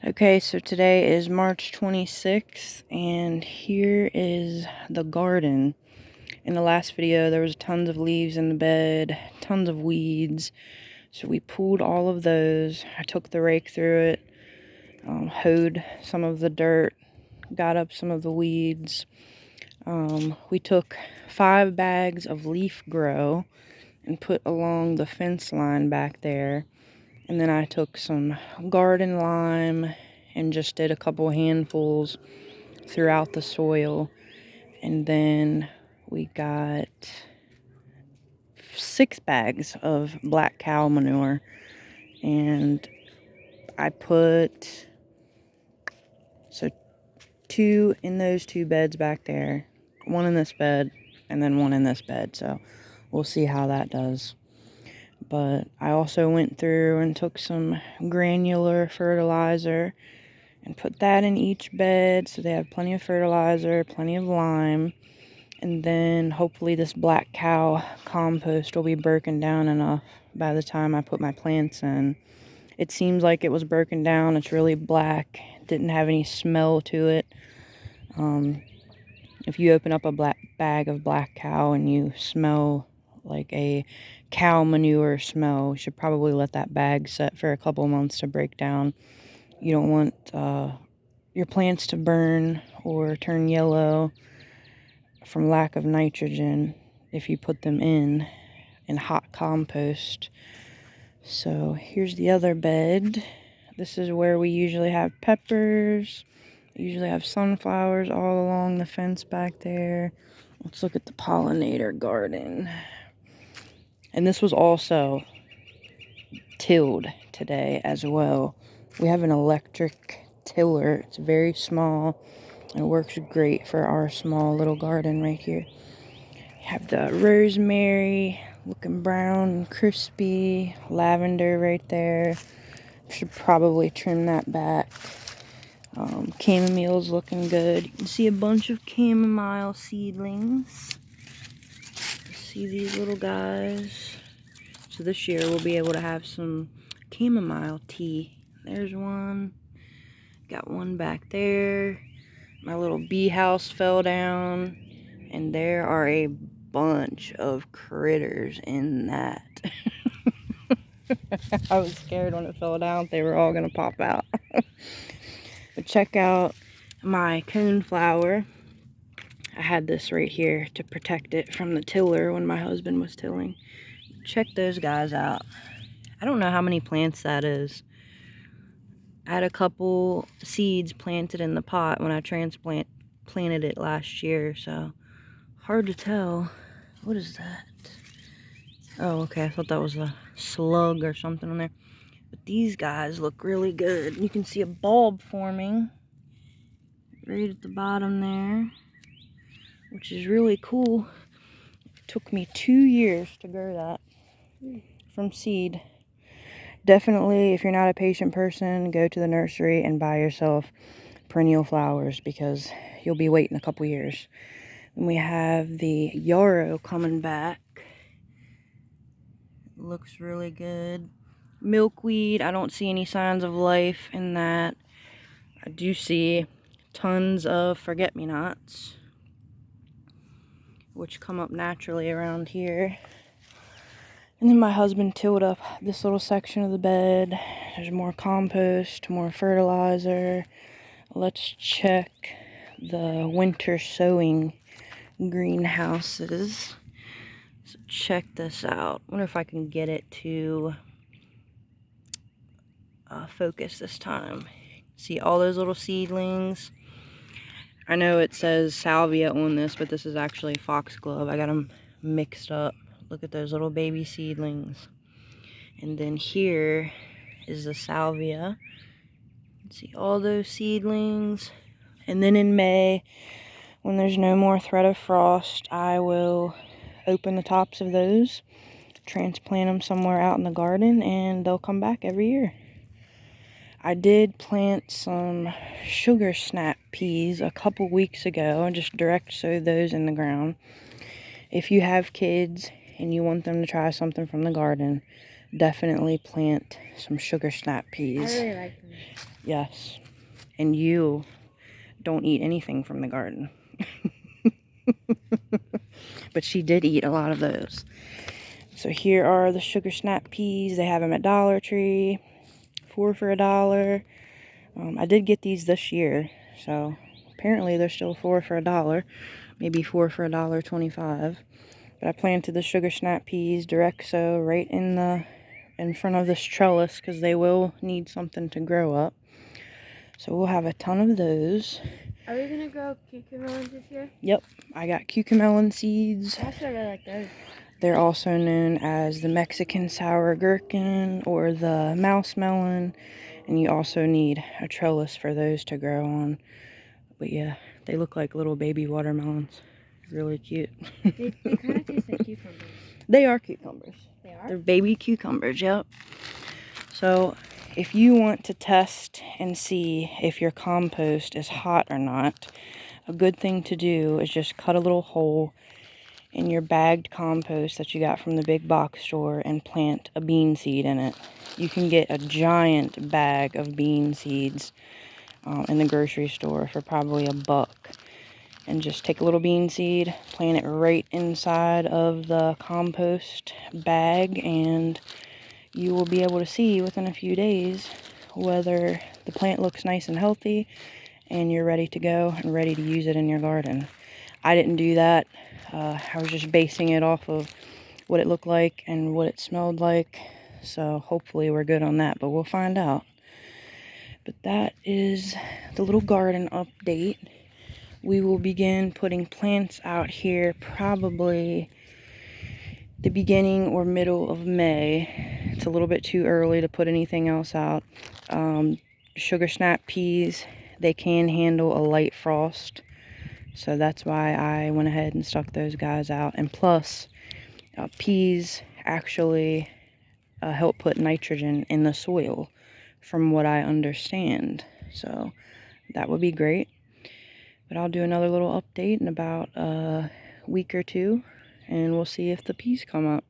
Okay, so today is March 26th, and here is the garden. In the last video, there was tons of leaves in the bed, tons of weeds, so we pulled all of those. I took the rake through it, hoed some of the dirt, got up some of the weeds. We took 5 bags of leaf grow and put along the fence line back there. And then I took some garden lime and just did a couple handfuls throughout the soil. And then we got 6 bags of black cow manure. And I put 2 in those 2 beds back there. 1 in this bed and then 1 in this bed. So we'll see how that does. But I also went through and took some granular fertilizer and put that in each bed so they have plenty of fertilizer, plenty of lime. And then hopefully this black cow compost will be broken down enough by the time I put my plants in. It seems like it was broken down. It's really black. Didn't have any smell to it. If you open up a black bag of black cow and you smell like a cow manure smell, you should probably let that bag set for a couple months to break down. You don't want your plants to burn or turn yellow from lack of nitrogen if you put them in hot compost. So here's the other bed. This is where we usually have peppers. We usually have sunflowers all along the fence back there. Let's look at the pollinator garden. And this was also tilled today as well. We have an electric tiller. It's very small and works great for our small little garden right here. We have the rosemary looking brown and crispy, lavender right there. Should probably trim that back. Chamomile's looking good. You can see a bunch of chamomile seedlings. See these little guys? So this year we'll be able to have some chamomile tea. There's one. Got one back there. My little bee house fell down. And there are a bunch of critters in that. I was scared when it fell down. They were all going to pop out. But check out my coneflower. I had this right here to protect it from the tiller when my husband was tilling. Check those guys out. I don't know how many plants that is. I had a couple seeds planted in the pot when I planted it last year, so hard to tell. What is that? Oh, okay, I thought that was a slug or something on there. But these guys look really good. You can see a bulb forming right at the bottom there, which is really cool. It took me 2 years to grow that from seed. Definitely, if you're not a patient person, go to the nursery and buy yourself perennial flowers because you'll be waiting a couple years. And we have the yarrow coming back. Looks really good. Milkweed, I don't see any signs of life in that. I do see tons of forget-me-nots, which come up naturally around here. And then my husband tilled up this little section of the bed. There's more compost, more fertilizer. Let's check the winter sowing greenhouses. So check this out. I wonder if I can get it to focus this time. See all those little seedlings? I know it says salvia on this, but this is actually foxglove. I got them mixed up. Look at those little baby seedlings. And then here is the salvia. See all those seedlings. And then in May, when there's no more threat of frost, I will open the tops of those, transplant them somewhere out in the garden, and they'll come back every year. I did plant some sugar snap peas a couple weeks ago and just direct sowed those in the ground. If you have kids and you want them to try something from the garden, definitely plant some sugar snap peas. I really like them. Yes. And you don't eat anything from the garden. But she did eat a lot of those. So here are the sugar snap peas. They have them at Dollar Tree. 4 for $1. I did get these this year, so apparently they're still 4 for $1. Maybe 4 for $1.25. But I planted the sugar snap peas direct sow right in front of this trellis because they will need something to grow up. So we'll have a ton of those. Are we gonna grow cucumbers this year? Yep, I got cucamelon seeds. I also really like those. They're also known as the Mexican sour gherkin or the mouse melon. And you also need a trellis for those to grow on. But yeah, they look like little baby watermelons. Really cute. They kind of taste like cucumbers. They are cucumbers. They are? They're baby cucumbers, yep. So if you want to test and see if your compost is hot or not, a good thing to do is just cut a little hole in your bagged compost that you got from the big box store and plant a bean seed in it. You can get a giant bag of bean seeds in the grocery store for probably $1. And just take a little bean seed, plant it right inside of the compost bag, and you will be able to see within a few days whether the plant looks nice and healthy and you're ready to go and ready to use it in your garden. I didn't do that. I was just basing it off of what it looked like and what it smelled like. So hopefully we're good on that, but we'll find out. But that is the little garden update. We will begin putting plants out here probably the beginning or middle of May. It's a little bit too early to put anything else out. Sugar snap peas, they can handle a light frost. So that's why I went ahead and stuck those guys out. And plus, peas actually help put nitrogen in the soil, from what I understand. So that would be great. But I'll do another little update in about a week or two, and we'll see if the peas come up.